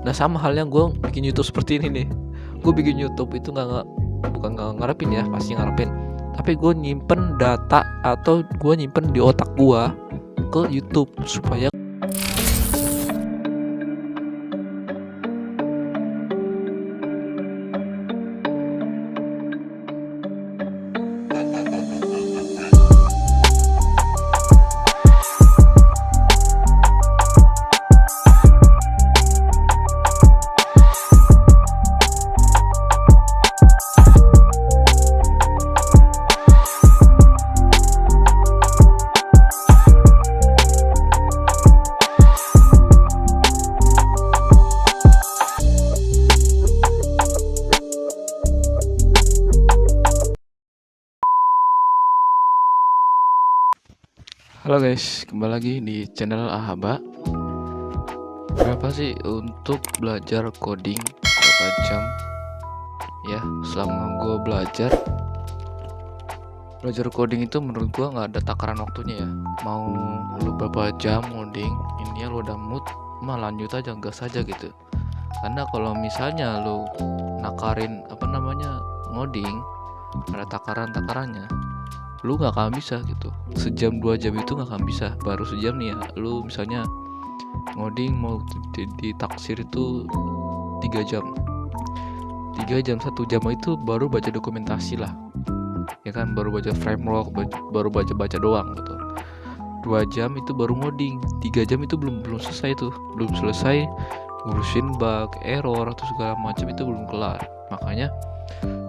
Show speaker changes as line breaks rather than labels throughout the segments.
Nah sama halnya gue bikin YouTube seperti ini nih. Gue bikin YouTube itu bukan nggak ngarepin ya, pasti ngarepin. Tapi gue nyimpen data atau gue nyimpen di otak gue ke YouTube supaya Halo guys, kembali lagi di channel Ahaba. Berapa sih untuk belajar coding? Berapa jam? Ya, selama gue belajar coding itu menurut gue nggak ada takaran waktunya ya. Mau lu berapa jam coding, ini lu udah mood, mah lanjut aja, gas aja gitu. Karena kalau misalnya lu nakarin ngoding, ada takarannya, lu nggak akan bisa gitu. Sejam 2 jam itu nggak akan bisa. Baru sejam nih ya, lu misalnya ngoding mau ditaksir itu 3 jam 1 jam itu baru baca dokumentasi lah ya kan, baru baca framework, baru baca doang gitu. 2 jam itu baru ngoding, 3 jam itu belum selesai ngurusin bug, error atau segala macam, itu belum kelar. Makanya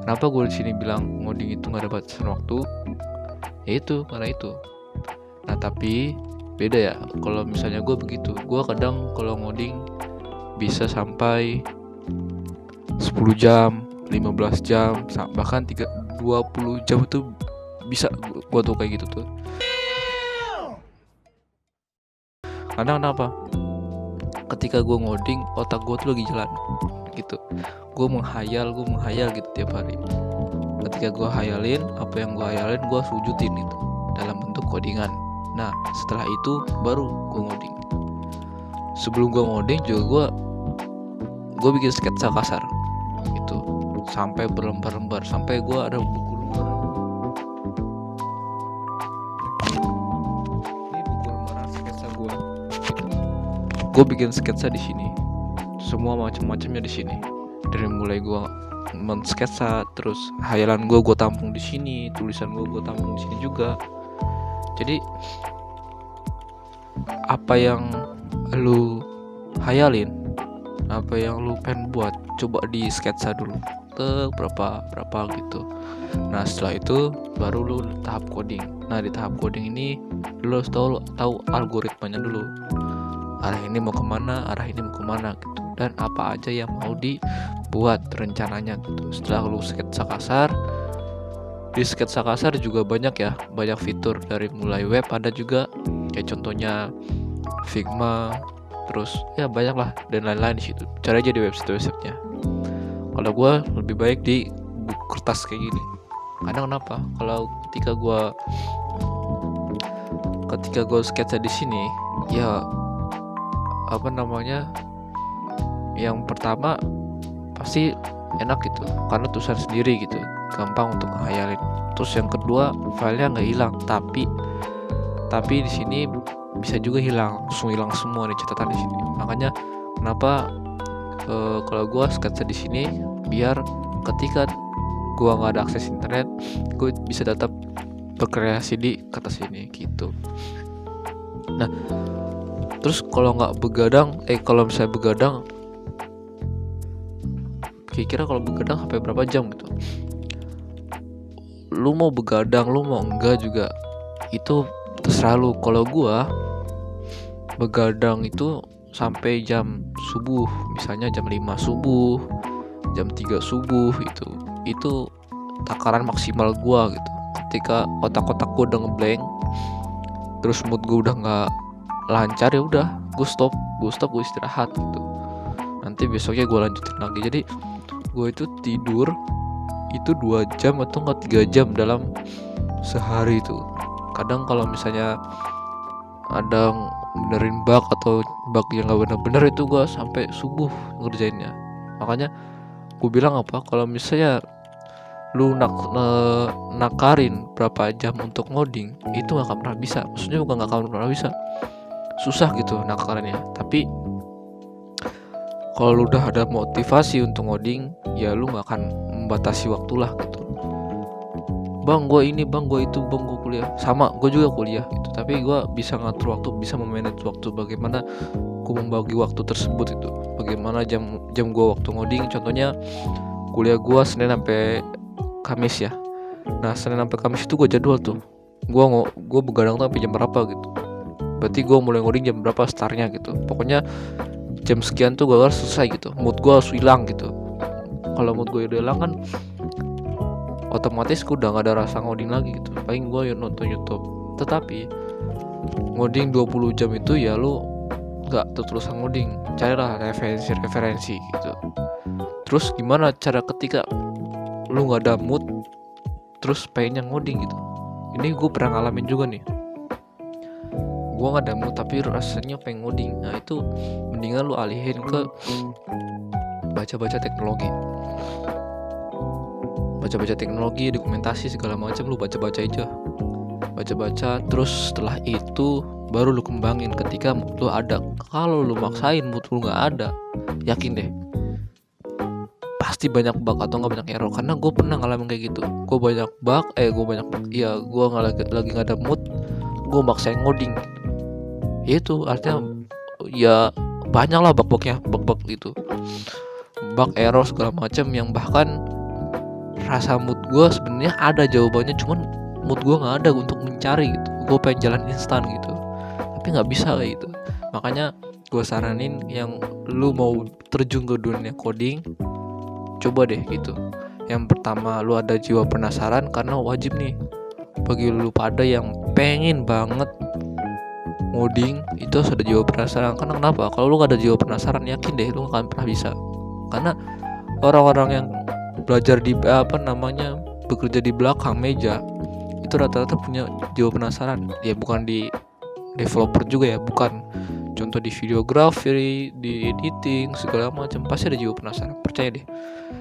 kenapa gue di sini bilang ngoding itu nggak ada batasan waktu, yaitu karena itu. Nah tapi beda ya, kalau misalnya gue begitu, gue kadang kalau ngoding bisa sampai 10 jam, 15 jam, bahkan 20 jam itu bisa gue tuh kayak gitu tuh. Karena kenapa? Ketika gue ngoding, otak gue tuh lagi jalan gitu. Gue menghayal gitu tiap hari. Ketika gue hayalin, apa yang gue hayalin gue wujudin itu dalam bentuk codingan. Nah setelah itu baru gue ngoding. Sebelum gue ngoding juga gue bikin sketsa kasar itu sampai berlembar-lembar, sampai gue ada buku lembaran. Ini buku lembaran sketsa gue gitu. Gue bikin sketsa di sini, semua macam-macamnya di sini. Dari mulai gue men-sketsa, terus hayalan gue tampung di sini, tulisan gue tampung di sini juga. Jadi apa yang lu hayalin, apa yang lu pengen buat, coba di sketsa dulu ke berapa gitu. Nah setelah itu baru lu tahap coding. Nah di tahap coding ini lu harus tahu algoritmanya dulu, arah ini mau kemana gitu, dan apa aja yang mau dibuat rencananya gitu. Setelah lu sketsa kasar, di sketsa kasar juga banyak fitur, dari mulai web ada juga, kayak contohnya Figma, terus ya banyak lah dan lain-lain di situ. Cari aja di website-nya. Kalau gue lebih baik di buku kertas kayak gini. Karena kenapa? Kalau ketika gue sketsa di sini, ya yang pertama pasti enak gitu, karena tulisan sendiri gitu, gampang untuk menghayalin. Terus yang kedua, filenya nggak hilang, tapi di sini bisa juga langsung hilang semua nih catatan di sini. Makanya kenapa kalau gue sketsa di sini, biar ketika gue nggak ada akses internet, gue bisa tetap berkreasi di kertas ini gitu. Nah terus kalau misalnya begadang, kira-kira kalau begadang sampai berapa jam gitu? Lu mau begadang, lu mau enggak juga, itu terserah lu. Kalau gua begadang itu sampai jam subuh, misalnya jam 5 subuh, jam 3 subuh, itu takaran maksimal gua gitu. Ketika otak-otak gua udah ngeblank, terus mood gua udah nggak lancar, ya udah gue stop, gue istirahat gitu. Nanti besoknya gue lanjutin lagi. Jadi gue itu tidur itu 2 jam atau enggak 3 jam dalam sehari itu. Kadang kalau misalnya ada benerin bug atau bug yang gak bener-bener, itu gue sampai subuh ngerjainnya. Makanya gue bilang apa, kalau misalnya lu nakarin berapa jam untuk ngoding, itu gak akan pernah bisa. Maksudnya bukan gak akan pernah bisa, susah gitu nakarinnya. Tapi kalau lu udah ada motivasi untuk ngoding, ya lu gak akan membatasi waktu lah gitu. Bang gue ini, bang gue itu, bang gue kuliah. Sama, gue juga kuliah gitu. Tapi gue bisa ngatur waktu, bisa memanage waktu. Bagaimana gue membagi waktu tersebut itu, bagaimana jam gue waktu ngoding. Contohnya kuliah gue Senin sampai Kamis ya. Nah Senin sampai Kamis itu gue jadwal tuh, gue begadang tuh sampai jam berapa gitu. Berarti gue mulai ngoding jam berapa startnya gitu. Pokoknya jam sekian tuh gue harus selesai gitu. Mood gue harus hilang gitu. Kalau mood gue udah hilang kan otomatis gue udah gak ada rasa ngoding lagi gitu. Paling gue nonton YouTube. Tetapi ngoding 20 jam itu ya lu gak terus-terusan ngoding. Carilah referensi gitu. Terus gimana cara ketika lu gak ada mood terus pengennya ngoding gitu. Ini gue pernah ngalamin juga nih. Gue gak ada mood tapi rasanya pengen ngoding. Nah itu mendingan lu alihin ke baca-baca teknologi. Baca-baca teknologi, dokumentasi segala macam, lu baca-baca aja. Baca-baca, terus setelah itu baru lu kembangin ketika mood lu ada. Kalau lu maksain mood lu gak ada, yakin deh pasti banyak bug atau gak banyak error. Karena gue pernah ngalamin kayak gitu. Gue banyak bug, gue lagi gak ada mood, gue maksain ngoding. Itu artinya ya banyak lah bug itu, bug error segala macam yang bahkan rasa mood gue sebenarnya ada jawabannya, cuman mood gue nggak ada untuk mencari gitu. Gue pengen jalan instan gitu, tapi nggak bisa kayak gitu. Makanya gue saranin yang lu mau terjun ke dunia coding, coba deh gitu. Yang pertama lu ada jiwa penasaran, karena wajib nih bagi lu pada yang pengen banget ngoding itu harus ada jiwa penasaran. Karena kenapa? Kalau lu gak ada jiwa penasaran, yakin deh lu gak akan pernah bisa. Karena orang-orang yang belajar di bekerja di belakang meja itu rata-rata punya jiwa penasaran. Ya bukan di developer juga ya, bukan. Contoh di videografi, di editing segala macam, pasti ada jiwa penasaran, percaya deh.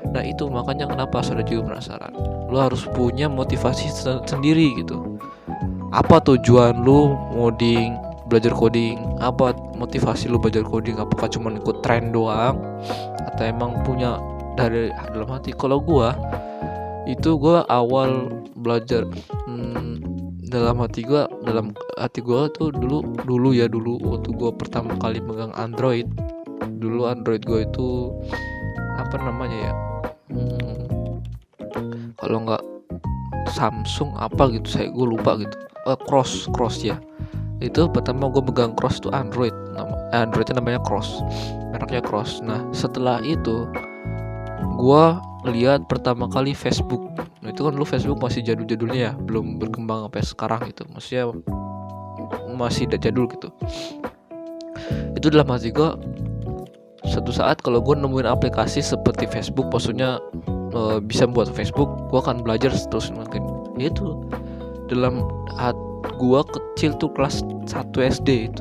Nah itu makanya kenapa harus ada jiwa penasaran. Lu harus punya motivasi sendiri gitu. Apa tujuan lu ngoding, belajar coding? Apa motivasi lu belajar coding? Apakah cuma ikut tren doang atau emang punya dari dalam hati? Kalau gue awal belajar dalam hati gue tuh dulu waktu gue pertama kali megang Android. Dulu Android gue itu apa namanya ya, kalau nggak Samsung apa gitu, gue lupa gitu. Cross ya. Itu pertama gue pegang Cross tuh Androidnya namanya Cross, mereknya Cross. Nah setelah itu gue lihat pertama kali Facebook. Nah itu kan dulu Facebook masih jadul-jadulnya ya, belum berkembang sampai sekarang gitu, maksudnya masih jadul gitu. Itu dalam hati gue, suatu saat kalau gue nemuin aplikasi seperti Facebook, maksudnya bisa buat Facebook, gue akan belajar terus mungkin. Itu dalam hati gue kecil tuh kelas 1 SD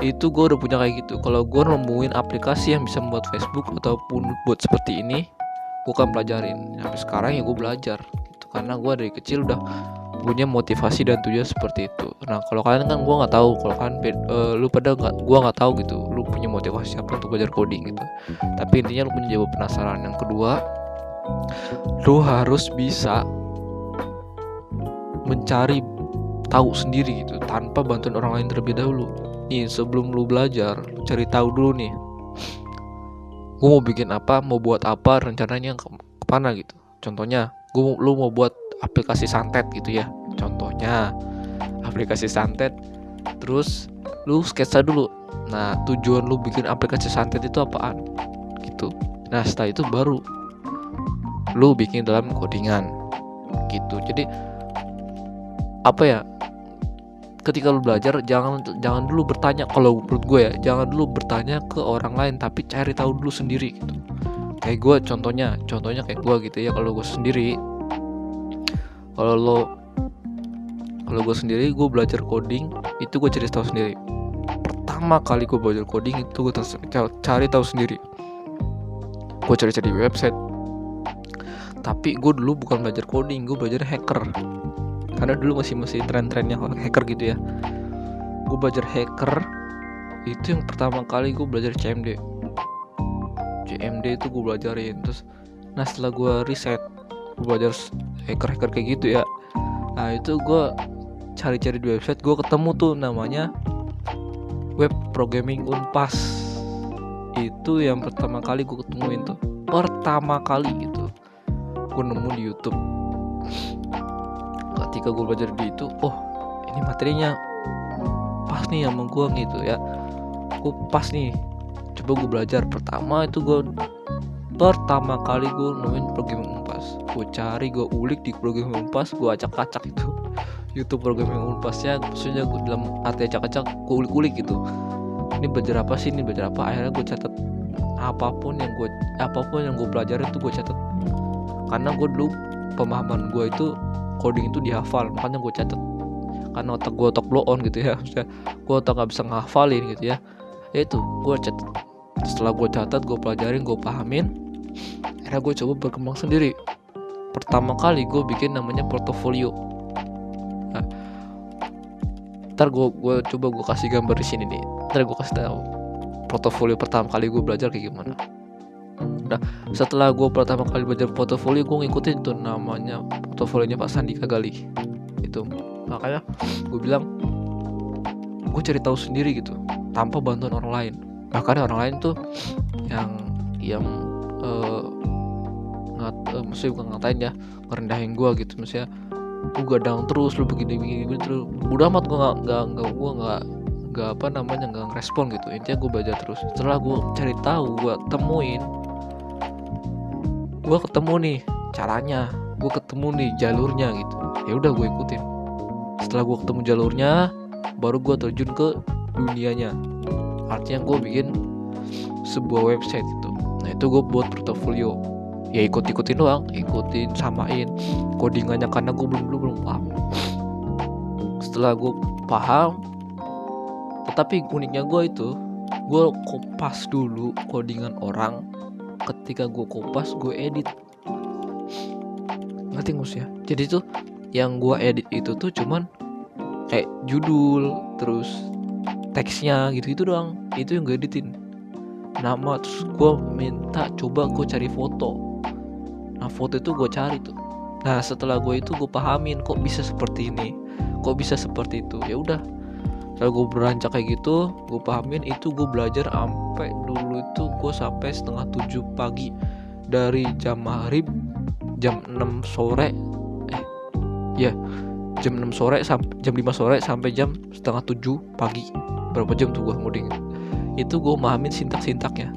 itu gue udah punya kayak gitu. Kalau gue nemuin aplikasi yang bisa membuat Facebook ataupun buat seperti ini, gue akan pelajarin. Sampai sekarang ya gue belajar gitu, karena gue dari kecil udah punya motivasi dan tujuan seperti itu. Nah kalau kalian kan gue nggak tahu, kalau kan lu pada nggak, gue nggak tahu gitu lu punya motivasi apa untuk belajar coding gitu. Tapi intinya lu punya jiwa penasaran. Yang kedua, lu harus bisa mencari tahu sendiri gitu, tanpa bantuan orang lain terlebih dahulu. Nih sebelum lu belajar, lu cari tahu dulu nih, gue mau bikin apa, mau buat apa, rencananya kemana gitu. Contohnya lu mau buat aplikasi santet gitu ya, contohnya aplikasi santet. Terus lu sketsa dulu, nah tujuan lu bikin aplikasi santet itu apaan gitu. Nah setelah itu baru lu bikin dalam codingan gitu. Jadi apa ya, ketika lu belajar jangan dulu bertanya, kalau menurut gue ya, jangan dulu bertanya ke orang lain, tapi cari tahu dulu sendiri gitu. Kayak gue contohnya kayak gue gitu ya. Kalau gue sendiri, kalau gue sendiri gue belajar coding itu gue cari tahu sendiri. pertama kali gue belajar coding itu gue cari tahu sendiri. Gue cari-cari di website. Tapi gue dulu bukan belajar coding, gue belajar hacker. Karena dulu masih tren-trennya hacker gitu ya. Gue belajar hacker. Itu yang pertama kali gue belajar CMD itu gue belajarin. Terus setelah gue riset, gue belajar hacker kayak gitu ya. Nah itu gue cari-cari di website, gue ketemu tuh namanya Web Programming Unpas. Itu yang pertama kali gue ketemuin tuh, pertama kali gitu gue nemu di YouTube. Ketika gue belajar di itu, oh ini materinya pas nih sama gue gitu ya, gue pas nih, coba gue belajar. Pertama kali gue nemuin Programming Unpas, gue cari, gue ulik di Programming Unpas, gue acak-acak itu YouTube Programming Unpasnya, maksudnya gue dalam arti acak-acak, gue ulik-ulik gitu, ini belajar apa sih, ini belajar apa. Akhirnya gue catat apapun yang gue pelajarin tuh gue catat, karena gue dulu pemahaman gue itu coding itu dihafal, makanya gue catat. Karena otak gue otak blow on gitu ya, maksudnya gue otak gak bisa ngehafalin gitu ya. Itu gue catat. Setelah gue catat, gue pelajarin, gue pahamin, akhirnya gue coba berkembang sendiri. Pertama kali gue bikin namanya portofolio. Nah, ntar gue coba gue kasih gambar di sini nih. Ntar gue kasih tahu portofolio pertama kali gue belajar kayak gimana. Nah, setelah gue pertama kali belajar portofolio, gue ngikutin tuh namanya portofolionya Pak Sandi Kagali. Itu makanya gue bilang gue cari tahu sendiri gitu, tanpa bantuan orang lain. Bahkan orang lain tuh yang maksudnya bukan ngatain ya, ngerendahin gue gitu, maksudnya gue gadang terus, lu begini terus. Udah amat, gue nggak ngerespon gitu. Intinya gue belajar terus. Setelah gue cari tahu, gue ketemu nih caranya, gue ketemu nih jalurnya gitu. Ya udah gue ikutin. Setelah gue ketemu jalurnya, baru gue terjun ke dunianya. Artinya gue bikin sebuah website gitu. Nah itu gue buat portofolio. Ya ikutin doang, samain codingannya, karena gue belum paham. Setelah gue paham, tetapi uniknya gue kopas dulu codingan orang. Ketika gue kopas, gue edit. Ngerti maksudnya? Jadi tuh yang gue edit itu tuh cuman kayak judul, terus teksnya gitu doang. Itu yang gue editin. Nama, terus gue minta coba gue cari foto. Nah foto itu gue cari tuh. Nah setelah gue pahamin kok bisa seperti ini, kok bisa seperti itu. Ya udah, kalau gue beranjak kayak gitu, gue pahamin itu. Gue belajar sampai dulu itu gue sampai 6:30 pagi, dari jam maghrib jam 6 sore jam 6 sore sampai jam 5 sore sampai jam 6:30 pagi. Berapa jam tuh gue ngoding. Itu gue pahamin sintak-sintaknya.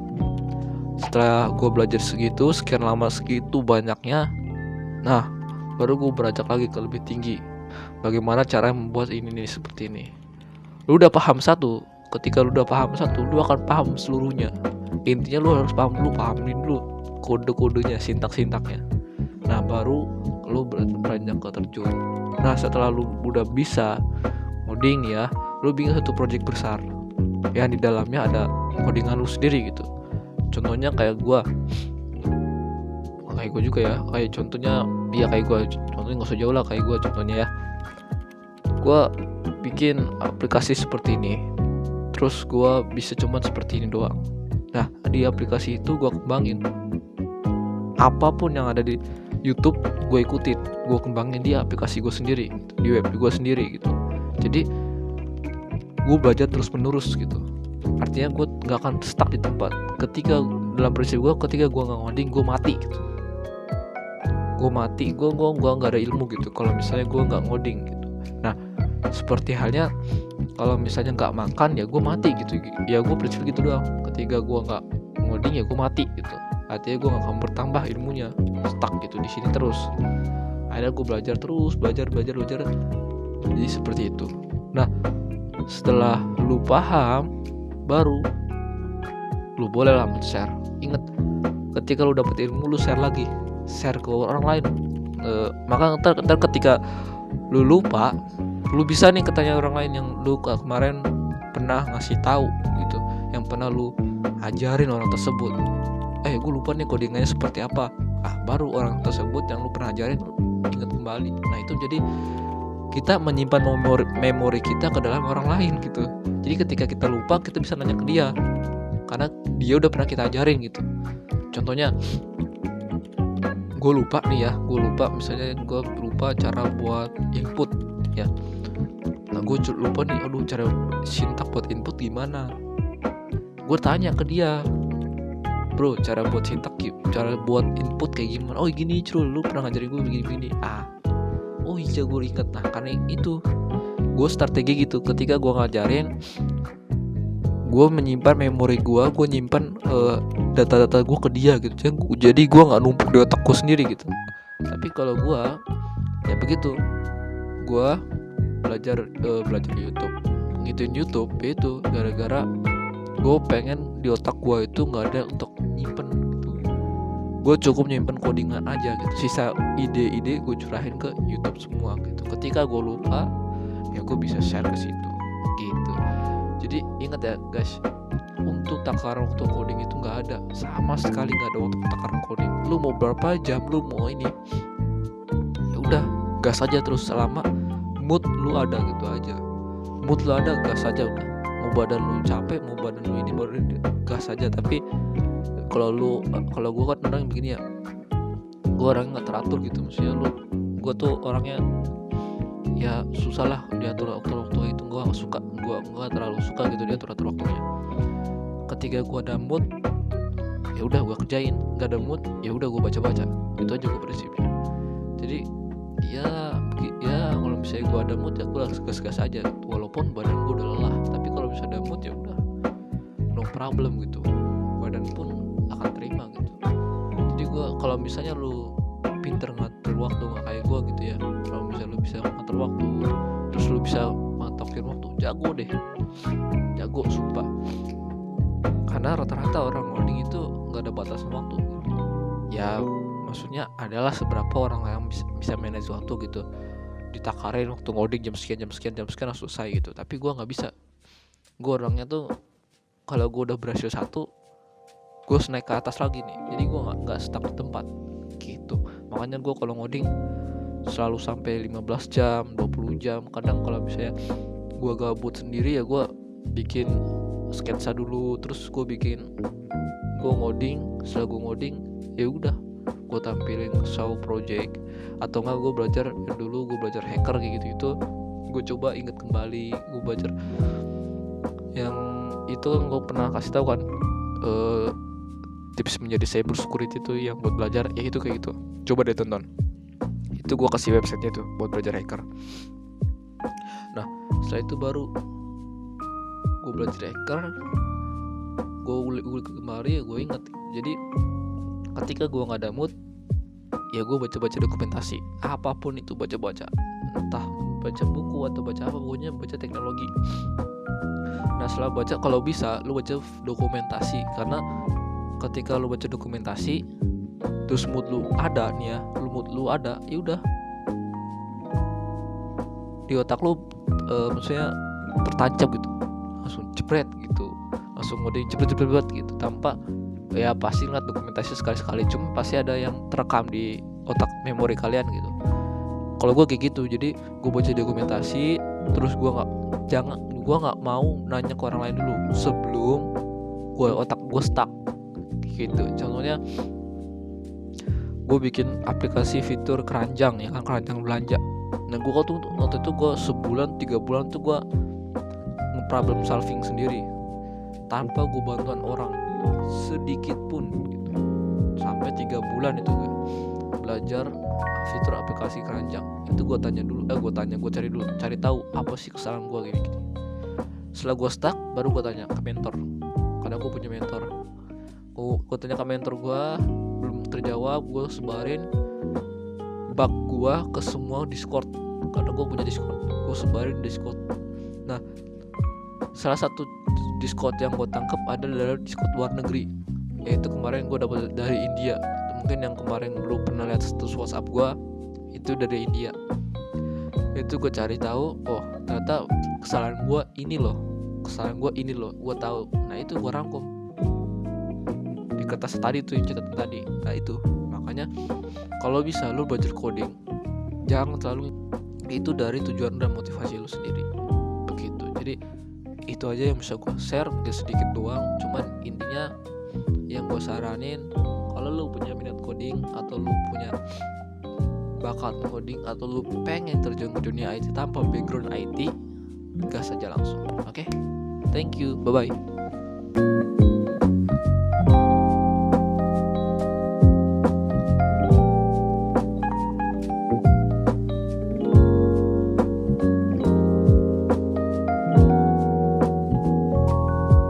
Setelah gue belajar sekian lama, segitu banyaknya, nah baru gue beranjak lagi ke lebih tinggi. Bagaimana cara membuat ini nih seperti ini. Lu udah paham satu, ketika lu udah paham satu, lu akan paham seluruhnya. Intinya lu harus pahamin dulu kode-kodenya, sintak-sintaknya. Nah baru lu beranjak ke terjun. Nah setelah lu udah bisa coding ya, lu bikin satu project besar yang di dalamnya ada codingan lu sendiri gitu. Contohnya kayak gue juga ya, kayak contohnya nggak usah jauh lah, kayak gue contohnya ya, gue bikin aplikasi seperti ini, terus gue bisa cuman seperti ini doang. Nah di aplikasi itu gue kembangin, apapun yang ada di YouTube gue ikutin, gue kembangin di aplikasi gue sendiri, di web gue sendiri gitu. Jadi gue belajar terus menerus gitu. Artinya gue nggak akan stuck di tempat. Ketika dalam prinsip gue, ketika gue nggak ngoding, gue mati gitu. Gue nggak ada ilmu gitu kalau misalnya gue nggak ngoding gitu. Nah seperti halnya kalau misalnya nggak makan ya gue mati gitu. Ya gue prinsip gitu doang. Ketika gue nggak ngoding ya gue mati gitu. Artinya gue nggak akan bertambah ilmunya, stuck gitu di sini terus. Akhirnya gue belajar terus, belajar. Jadi seperti itu. Nah setelah lu paham, baru lu boleh lah share. Ingat, ketika lu dapet ilmu, lu share ke orang lain. Maka ntar ketika lu lupa, lu bisa nih ketanya orang lain yang lu kemarin pernah ngasih tahu gitu, yang pernah lu ajarin orang tersebut. Gue lupa nih codingannya seperti apa. Baru orang tersebut yang lu pernah ajarin ingat kembali. Nah itu jadi kita menyimpan memori kita ke dalam orang lain gitu. Jadi ketika kita lupa, kita bisa nanya ke dia karena dia udah pernah kita ajarin gitu. Contohnya gue lupa misalnya gue lupa cara buat input ya. Nah gue lupa nih, cara sintak buat input gimana. Gue tanya ke dia, bro, cara buat sintak, cara buat input kayak gimana? Oh gini Crul, lu pernah ngajarin gue begini-begini. Oh iya gue inget. Nah karena itu gue strategi gitu, ketika gue ngajarin, gue menyimpan memori gue nyimpan data-data gue ke dia gitu. Jadi gue nggak numpuk di otak gue sendiri gitu. Tapi kalau gue ya begitu, gue belajar YouTube, ngituin YouTube itu gara-gara gue pengen di otak gue itu nggak ada untuk nyimpen gitu. Gue cukup nyimpen codingan aja gitu. Sisa ide-ide gue curahin ke YouTube semua gitu. Ketika gue lupa, ya gue bisa share ke situ gitu. Jadi ingat ya guys, untuk takaran waktu coding itu nggak ada, sama sekali nggak ada waktu takaran coding. Lu mau berapa jam, lu mau ini, ya udah gas aja terus selama mood lu ada gitu aja. Mood lu ada, gas aja udah. Mau badan lu capek, mau badan lu ini, baru gas aja. Tapi kalau gue kan orang yang begini ya, gue orangnya nggak teratur gitu. Maksudnya gue tuh orangnya ya susah lah diatur waktu itu. Gue nggak terlalu suka gitu diatur waktunya. Ketika gue ada mood, ya udah gue kerjain. Gak ada mood, ya udah gue baca. Itu aja gue prinsipnya. Jadi ya kalau misalnya gue ada mood, ya gue gas aja walaupun badan gue udah lelah. Tapi kalau misalnya ada mood, ya udah no problem gitu, badan pun akan terima gitu. Jadi gue, kalau misalnya lu pinter ngatur waktu, nggak kayak gue gitu ya, kalau misalnya lu bisa ngatur waktu, terus lu bisa matokin waktu, jago sumpah. Karena rata-rata orang coding itu nggak ada batasan waktu gitu. Ya maksudnya adalah seberapa orang yang bisa manage waktu gitu, ditakarin waktu coding jam sekian harus selesai gitu. Tapi gue nggak bisa. Gue orangnya tuh kalau gue udah berhasil satu, gue naik ke atas lagi nih. Jadi gue nggak stuck di tempat gitu. Makanya gue kalau ngoding selalu sampai 15 jam, 20 jam. Kadang kalau misalnya gue gabut sendiri, ya gue bikin sketsa dulu, terus gue ngoding. Setelah gue ngoding, ya udah gue tampilin show project. Atau enggak gue belajar hacker kayak gitu. Gue coba inget kembali, gue belajar yang itu gue pernah kasih tahu kan, tips menjadi cyber security itu yang buat belajar, ya itu kayak gitu. Coba deh tonton. Itu gue kasih websitenya tuh buat belajar hacker. Nah setelah itu baru gue belajar hacker, gue ulik kembali, ya gue inget. Jadi ketika gue nggak ada mood, ya gue baca dokumentasi apapun itu, baca entah baca buku atau baca apa, pokoknya baca teknologi. Nah setelah baca, kalau bisa lu baca dokumentasi, karena ketika lu baca dokumentasi terus mood lu ada nih ya, ya udah di otak lu maksudnya tertancap gitu, langsung jepret gitu, langsung ngoding jepret gitu, tanpa ya pasti ngeliat dokumentasi sekali-sekali, cuma pasti ada yang terekam di otak memori kalian gitu. Kalau gue kayak gitu, jadi gue baca dokumentasi, terus gue nggak mau nanya ke orang lain dulu sebelum otak gue stuck gitu. Contohnya gue bikin aplikasi fitur keranjang ya kan, keranjang belanja. Nah gue waktu itu gue 3 bulan tuh gue nge-problem solving sendiri tanpa gue bantuan orang sedikit pun gitu. Sampai 3 bulan itu gue belajar fitur aplikasi keranjang. Itu gue cari tahu apa sih kesalahan gue gini. Setelah gue stuck, baru gue tanya ke mentor, karena gue punya mentor. Gue tanya ke mentor gue, belum terjawab, gue sebarin bug gue ke semua Discord, karena gue punya Discord, gue sebarin Discord. Nah salah satu Discord yang gue tangkap adalah Discord luar negeri, yaitu kemarin gue dapat dari India. Mungkin yang kemarin belum pernah lihat status WhatsApp gue, itu dari India. Itu gue cari tahu, oh ternyata kesalahan gue ini loh, kesalahan gue ini loh, gue tahu. Nah itu gue rangkum di kertas tadi tuh, yang catatan tadi. Nah itu makanya kalau bisa lu belajar coding, jangan terlalu itu dari tujuan dan motivasi lu sendiri begitu. Jadi itu aja yang bisa gue share, mungkin sedikit doang, cuman intinya yang gue saranin, kalau lu punya minat coding atau lu punya bakat coding atau lu pengen terjun ke dunia IT tanpa background IT, gas aja langsung. Oke? Thank you, bye bye.